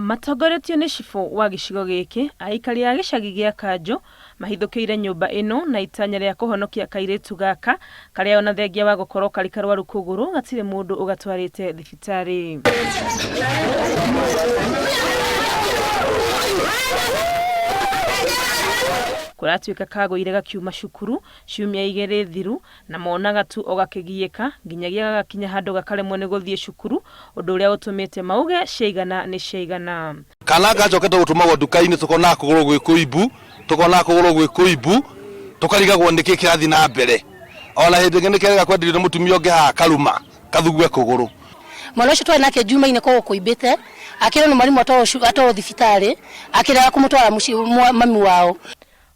Matagoretio nĩ cibũ wa gĩcigo gĩkĩ, aikari a gicagi gĩa Kanju mahithukiire nyumba ĩno na itanya rĩa kuhonokia kairitu gaka karia ona thengia wa gukorwo kari karwaru kuguru gatire mundu ugatwarite thibitari. Kuratuika kagũire gakiuma cukuru ciumia 2 thiru na monaga tu ogakĩgiĩka nginyagia gagakinya handũ gakaremwo nĩ gũthiĩ cukuru ũndũ ũrĩa ũtũmĩte mauge ciaigana nĩ ciaigana. Kana ngacokete gũtumagwo nduka-inĩ tukona kuguru gwĩ kũimbu tukarigagwo nĩkĩ kirathi na mbere ona hĩndĩ ĩngĩ nĩkerega kwenderio nĩ mũtumia ũngĩ haha karuma kathugue kuguru. Mwana ũcio twari nake juma-inĩ kwa kaimbite akĩrwo nĩ mwarimũ atwarwo thibitari akĩrega kũmũtwara mũciĩ mami wao.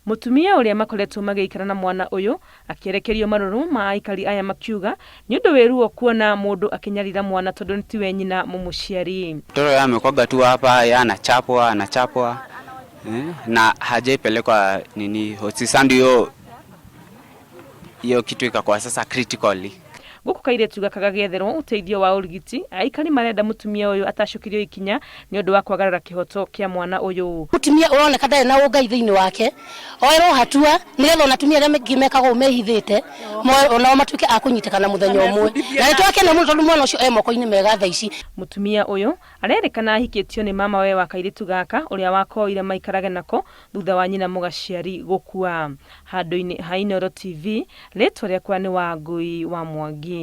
Mutumia uria makoretwo magĩikara na mwana uyu akĩrekerio marũrũ ma aikari aya makiuga nĩ ũndũ wĩruo kuona mũndũ akinyarira mwana tondũ tiwe nyina mũmũciari. Mtoto amekoga tu hapa anachapwa na hajaipelekwa hospitali hiyo kitu ikakuwa sasa critically. Guku kairitu gakaaga getherwo uteithio wa urigiti aikari marenda mutumia uyu atacukirio ikinya ni undu wa kwagarara kihoto kia mwana uyu. Mutumia uroneka ndari na ũngai thĩinĩ wake oerwo hatua nigetha ona atumia arĩa mangĩ mekagwo mehithĩte ona matuike akũnyitikana muthenya ũmwe na nĩtwakena mũno tondũ mwana ũcio moko-inĩ mega thaa ici. Mutumia uyu arerikana ahikĩtio ni mama we wa kairitu gaka uria wakoire maikarage nako thutha wa nyina mũgaciari gũkua. Handũ-inĩ ha Inooro TV rĩtwa rĩakwa nĩ Wangui wa Mwangi.